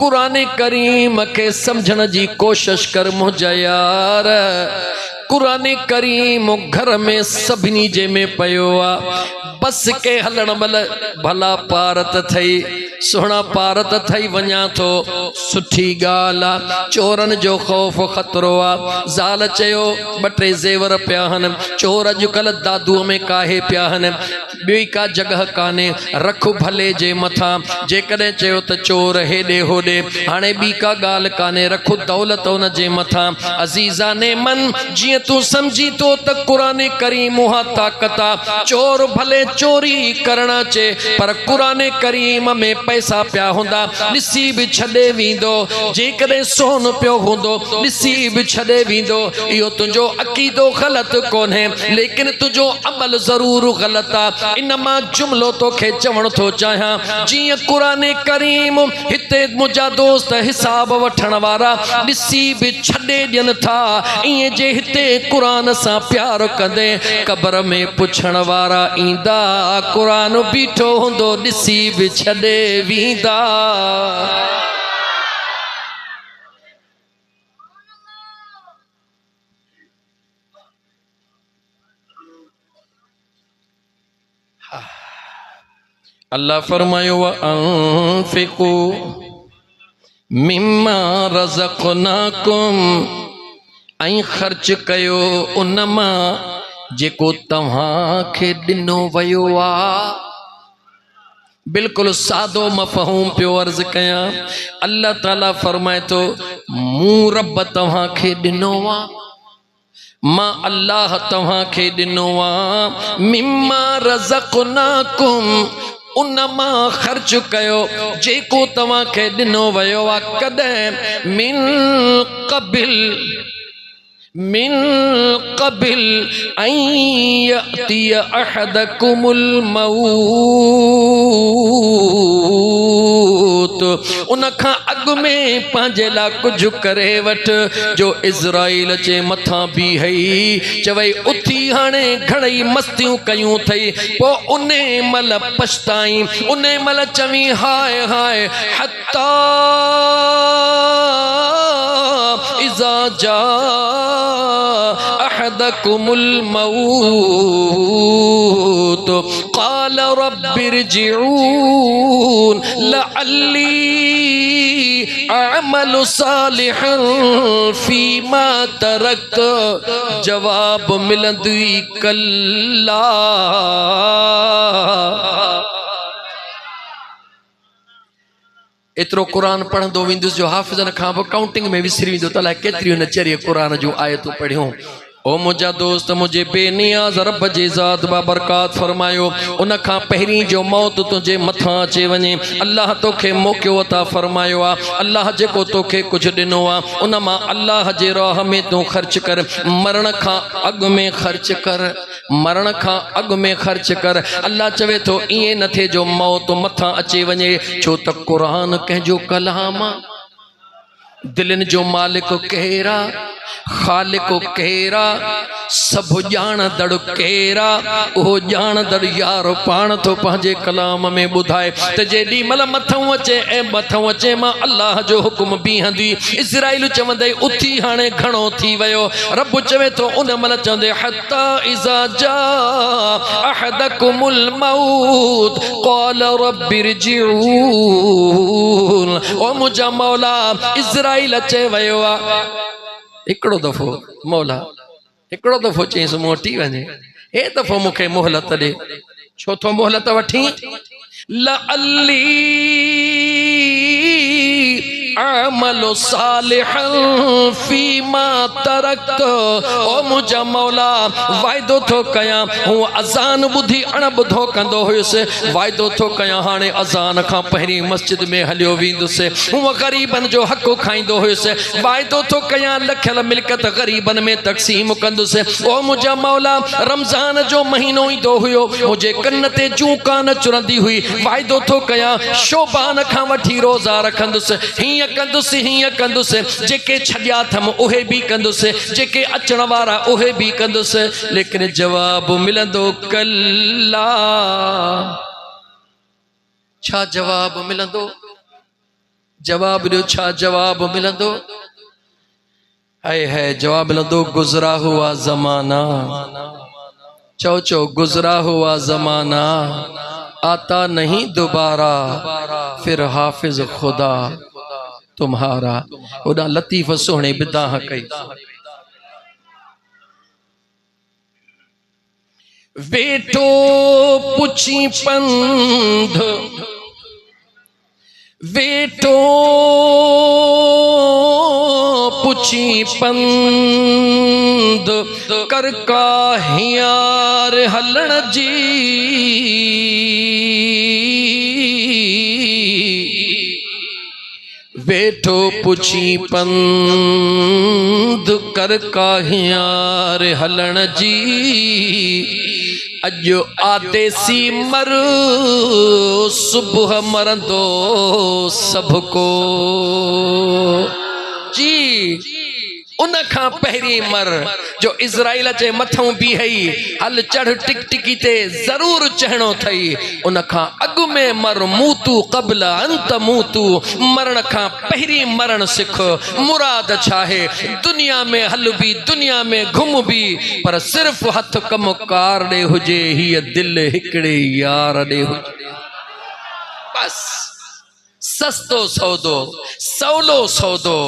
कुरान करीम के समझण जी कोशिश कर मुझा यार। कुरान करीम घर में सभिनी जे में पयो आ। बस के हलण मल भला पारत थई सोहना पारत थई वञा थो सुठी गाल आ। चोरन जो खौफ खतरो आ। ज़ाल चयो ॿ टे ज़ेवर पिया हन। चोर अॼुकल्ह दादूअ में काहे पिया हन। ॿी का जगह काने रख भले जे मथा। जेकॾहिं चयो त चोर हेॾे होॾे हाणे ॿी का ॻाल्हि काने रख दौलत उन जे मथा। अज़ीज़ा ने मन जिए तू समझी तो त कुरान करीम मुहा ताकत आ। चोर भले चोरी करण अचे पर कुरान करीम में पैसा पिया हुंदा ॾिसी भी छॾे वेंदो। जेकॾहिं सोन पियो हूंदो ॾिसी भी छॾे वेंदो। इहो तुंहिंजो अक़ीदो ग़लत कोन्हे लेकिन तुंहिंजो अमल ज़रूर ग़लत आ। इन मां जुमलो तोखे चवण थो चाहियां जीअं कुरान करीम हिते मुंहिंजा दोस्त हिसाब वठण वारा ॾिसी भी छॾे ॾियनि था ईअं जे हिते कुरान सां प्यार कंदे क़ब्र में पुछण वारा ईंदा कुरान बीठो हूंदो ॾिसी भी छॾे वेंदा। अल्लाह फरमायो अनफिकू मिम्मा रज़क़नाकुम ऐं ख़र्च कयो उन मां जेको तव्हांखे ॾिनो वियो आ। बिल्कुलु सादो मफ़हूम पियो अर्ज़ कयां। अल्लाह ताला फरमाए थो मूं रब तव्हांखे ॾिनो आ। मां अल्लाह तव्हांखे ॾिनो आ। मिम्मा रज़क़नाकुम उन मां ख़र्च कयो जेको तव्हांखे ॾिनो वियो आ। कॾहिं मिन क़बिल ऐं यअतिय अहदकुमुल मौत उन खां अॻु में पंहिंजे लाइ कुझु करे वठ। जो इज़राइल जे मथां बीहई चवई उथी हाणे घणई मस्तियूं कयूं थई पोइ उन महिल पछताई। उन महिल चवी हाय हाय हत्ता इज़ा जा अहदकुमुल मौत क़ाल रब्बिरजिऊन लअल्ली अअमलु सालिहन फीमा तरक्त। जवाब मिलंदी कल्ला। एतिरो क़ुरान पढ़ंदो वेंदुसि जो हाफ़िज़नि खां बि काउंटिंग में विसरी वेंदो त अलाए केतिरियूं न चरिए क़ुरान जूं आयतूं पढ़ियूं। ओ मुंहिंजा दोस्त मुंहिंजे बेनियाज़ रब जे ज़ात बाबरकात फरमायो उन खां पहिरीं जो मौत तुंहिंजे मथां अचे वञे अल्लाह तोखे मौक़ियो अता फरमायो आहे। अल्लाह जेको तोखे कुझु ॾिनो आहे उन मां अल्लाह जे राह में तूं ख़र्च कर। मरण खां अॻु में ख़र्च कर। मरण खां अॻु में ख़र्च कर। अल्लाह चवे थो ईअं न थिए जो मौत मथां अचे वञे छो त क़ुरान कंहिंजो कलाम आहे। दिलनि जो मालिक केरा ख़ालिक केरा सभु ॼाणदड़ केरा उहो ॼाणदड़ यार पाण थो पंहिंजे कलाम में ॿुधाए त जेॾी महिल मथां अचे ऐं मथां अचे मां अल्लाह जो हुकुम बीहंदी। इज़राइल चवंदे उथी हाणे घणो थी वियो। रब चवे थो उन महिल चवंदे हत्ता इज़ा जा अहदकुमुल मौत क़ाल रब्बिरजिऊन। ओ मुंहिंजा मौला इज़राइल अचे वियो आहे। हिकिड़ो दफ़ो मौला हिकिड़ो दफ़ो चईंसि मोटी वञे हे दफ़ो मूंखे मोहलत ॾे। छो थो मोहलत वठी लअल्ली अअमलु सालिहन फीमा तरक्त। ओ मुंहिंजा मौला वाइदो थो कयां हूं अज़ान ॿुधी अण ॿुधो कंदो हुयुसि। वाइदो थो कयां हाणे अज़ान खां पहिरीं मस्जिद में हलियो वेंदुसि। हूअ ग़रीबनि जो हक़ खाईंदो हुयुसि। वाइदो थो कयां लखियल मिल्कत ग़रीबनि में तक़सीम कंदुसि। ओ मुंहिंजा मौला रमज़ान जो महीनो ईंदो हुयो मुंहिंजे कन ते जूं कान चुरंदी हुई। वाइदो थो कयां शोबान खां वठी रोज़ा रखंदुसि। हीअं कंदुसि जेके छॾिया अथमि उहे बि कंदुसि जेके अचण वारा उहे बि कंदुसि। लेकिन जवाब मिलंदो कल्ला। छा जवाब मिलंदो? जवाब दो छा जवाब मिलंदो है जवाब मिलंदो गुजरा हुआ जमाना चो चो गुजरा हुआ जमाना आता नहीं दोबारा फिर हाफिज खुदा तुम्हारा। उदा लतीफ सोहणे बिदाह कई वेठो पुछी पंध वेठो पुछी पंध कर का हियार हलण जी वेठो पुछी पंध कर का हियार हलण जी अजो आदेसी मर सुबह मरंदो सबको जी उन खां पहिरीं मर जो इज़राइल जे मथों भी हई हल चढ़ टिकटिकी ते जरूर चढ़णो थई उन खां अॻु में मर मूतू क़ब्ल अंत मूतू मरण खां पहिरीं मरण सिख मुराद छा है दुनिया में हल भी दुनिया में घुम भी पर सिर्फ हथ कम कार ॾे हुजे हीअ दिल हिकड़े यार ॾे हुजे बस सस्तो सौदो सवलो सौदो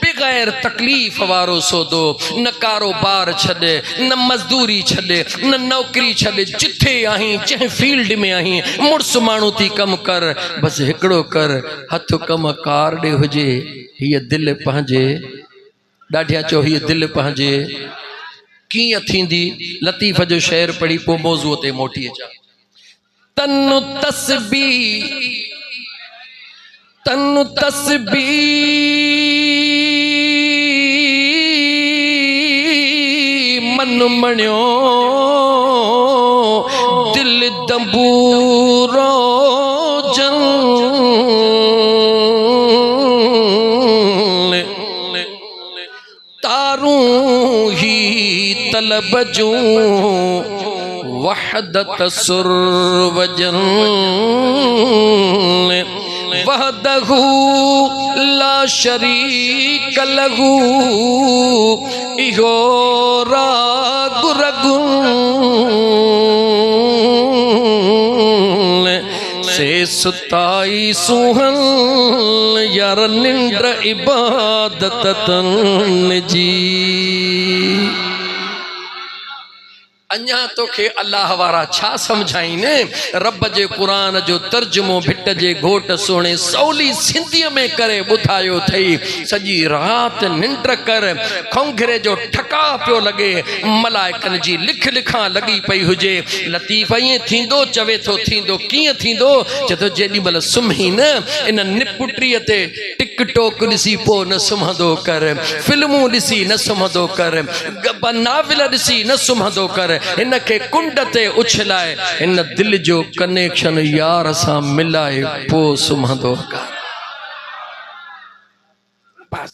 बगैर तकलीफ वारो सौदो न कारोबार छॾे न मजदूरी छॾे न नौकरी छॾे जिथे आहीं जंहिं फील्ड में आहीं मुड़स माण्हू थी कम कर बस हिकिड़ो कर हथ कम कार ॾे हुजे हीअ दिल पंहिंजे ॾाढिया चओ हीअ दिल पंहिंजे कीअं थींदी लतीफ़ जो शेर पढ़ी पोइ मौज़ूअ ते मोटी अचां तनु तस्बी मन मणियो दिल दंबूरो जन तारू ही तलब जूं वहदत सुर वजन वहदहू ला शरीक लहू इहो राग रगुन से सुताई सुहन यार निंद्र इबादत तन जी अञा तोखे अल्लाह वारा छा समझाइन रब जे कुरान जो तर्जुमो भिट जे घोट सोने सौली सिंधीअ में करे ॿुधायो थई सॼी रात निंड कर खोंघरे जो ठका पियो लगे मलाइकन जी लिख लिखा लगी पई हुजे लतीफ़ ईअं थींदो चवे थो थींदो कीअं थींदो चए थो जेॾी महिल सुम्ही न इन निपुट्रीअ ते टिकटॉक ॾिसी पोइ न सुम्हंदो कर फिल्मूं ॾिसी न सुम्हंदो कर नाविल ॾिसी न सुम्हंदो कर इनके कुंड ते उछलाए इन दिल जो कनेक्शन यार सां मिलाए पोइ सुम्हंदो कर बस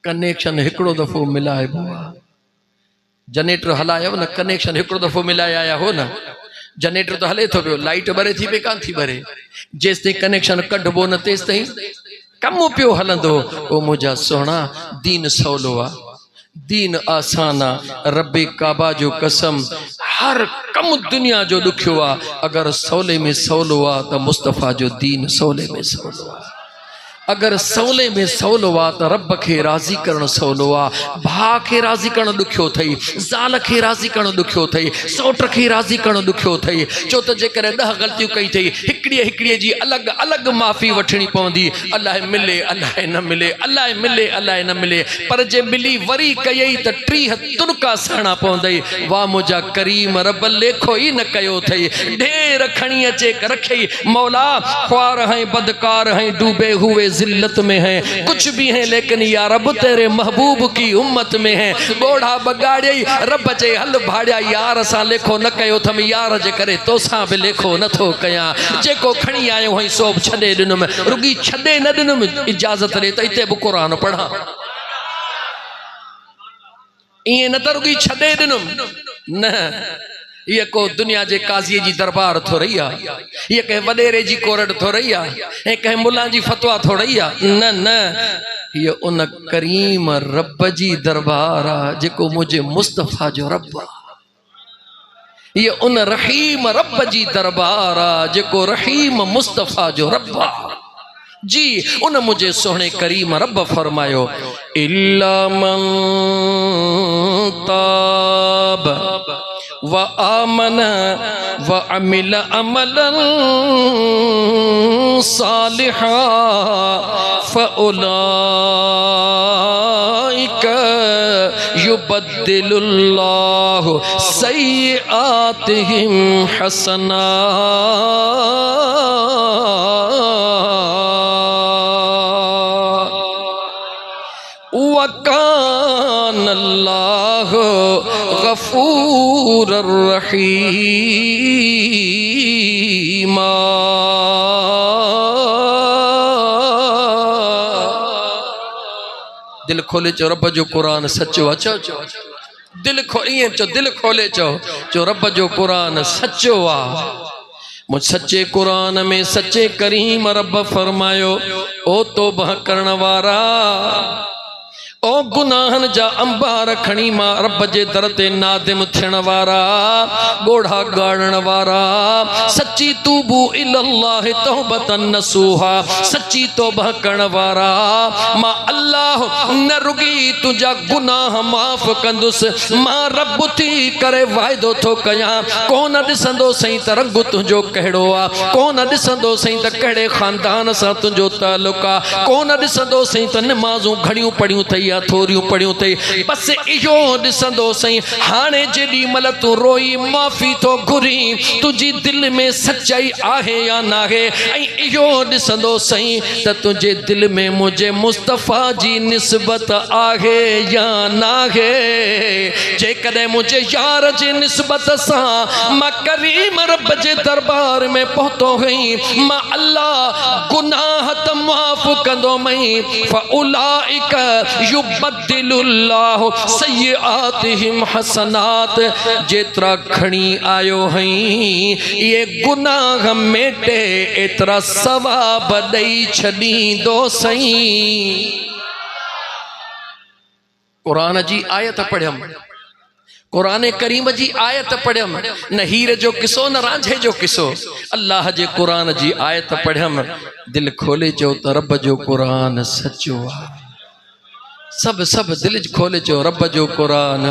कनेक्शन हिकिड़ो दफ़ो मिलाइबो आहे जनरेटर हलायो न कनेक्शन हिकिड़ो दफ़ो मिलाए आया हो न जनरेटर तो हले थो पियो लाइट बरे थी पे कान थी बरे जेस ताईं कनेक्शन कढबो न तेस ताईं कम पियो हलंदो ओ मुंहिंजा सोहणा दीन सवलो आहे दीन आसाना रब्बे काबा जो कसम हर कम दुनिया जो दुखियो आहे अगर सवले में सवलो आहे त मुस्तफ़ा जो दीन सवले में सवलो आहे अगर सवले में सवलो आहे त रब खे राज़ी करण सवलो आहे भाउ खे राज़ी करण ॾुखियो अथई ज़ाल खे राज़ी करण ॾुखियो अथई सौट खे राज़ी करण ॾुखियो अथई छो त जेकॾहिं 10 ग़लतियूं कई अथई हिकिड़ीअ जी अलॻि अलॻि माफ़ी वठणी पवंदी अलाए मिले अलाए न मिले अलाए मिले अलाए न मिले पर जे मिली वरी कयई त 30 तुनका सहणा पवंदई वाह मुंहिंजा करीम रब लेखो ई न कयो अथई ढेर खणी अचे रखई मौला ख्वार हैं बदकार हैं डूबे हुए जिल्लत में है कुछ भी है लेकिन या रब तेरे महबूब की उम्मत में है गोढ़ा बगाड़े रब चे हल भाड़िया यार सा लेखो न कयो थम यार जे करे तोसा भी लेखो न थो कया जेको खणी आयो हई सो छडे दिनुम रुगी छडे न दिनुम इजाजत रे त इते भी कुरान पढ़ा इए न त रुगी छडे दिनुम न ये को दुनिया जे काज़ी जी दरबार थो रही है, ये कहीं वडेरे जी कोरट थो रही है, ऐं कहीं मुल्ला जी फतवा थो रही है। न न, ये उन करीम रब जी दरबार आहे जेको मुझे मुस्तफ़ा जो रब आहे। ये उन रहीम रब जी दरबार आहे जेको रहीम मुस्तफ़ा जो रब आहे। जी उन मुझे सोहने करीम रब फरमायो, इल्ला मन ताब व आमन व अमिल अमलन सालिहा फउलाइका युबद्दिलुल्लाहु सय्यिआतिहिम हसनात वकानल्लाहु गफूरर रहीमा। दिल खोले चो रब जो कुरान सचो आहे। चो चो दिल खो ईअं चो, दिल खोले चो रब जो कुरान सचो आहे। मुझ सच्चे कुरान में सच्चे करीम रब फरमायो, ओ तौबा करण वारा, ओ गुनाहन जा अंबार खणी मां रब जे दर ते नादिम थियण वारा, गोढ़ा गाड़न वारा, सच्ची तूबू इल्लल्लाह तौबतन नसूहा, सच्ची तौबा करण वारा, मां अल्लाह न रुगी तुझा गुनाह माफ कंदुस, मां रब थी करे वायदो थो कयां, कोन ॾिसंदो सही त रंग तुंहिंजो कहिड़ो आहे, कोन ॾिसंदो सही त कहिड़े खानदान सां तुंहिंजो तालुक आहे, कोन ॾिसंदो सही त नमाज़ूं घणियूं पढ़ियूं अथई या थोरियूं पढ़ियूं अथई, बसि इहो ॾिसंदो सही हाणे जेॾी महिल तूं रोई माफ़ी थो घुरी तुंहिंजी दिलि में सचाई आहे या नाहे, ऐं इहो ॾिसंदो सही त तुंहिंजे दिलि में मुंहिंजे मुस्तफ़ा जी निस्बत आहे या नाहे। जेकॾहिं मुंहिंजे यार जी निस्बत सां मां करीम रब जे दरबार में पहुतो हुई, मां अल्लाह गुनाह त माफ़ कंदो मई, फउलाइका युबद्दिलुल्लाहु सय्यिआतिहिम हसनात, जेतिरा खणी आयो हई ये गुनाह मेटे एतिरा सवाब ॾेई छॾींदो सही। कुरान जी आयत पढ़ियम, कुरान करीम जी आयत पढ़ियम, न हीर जो किसो न रांझे जो किसो, अल्लाह जे कुरान जी आयत पढ़ियम, दिल खोले चो त रब जो कुरान सचो आहे। सब सब दिल खोले चो रब जो कुरान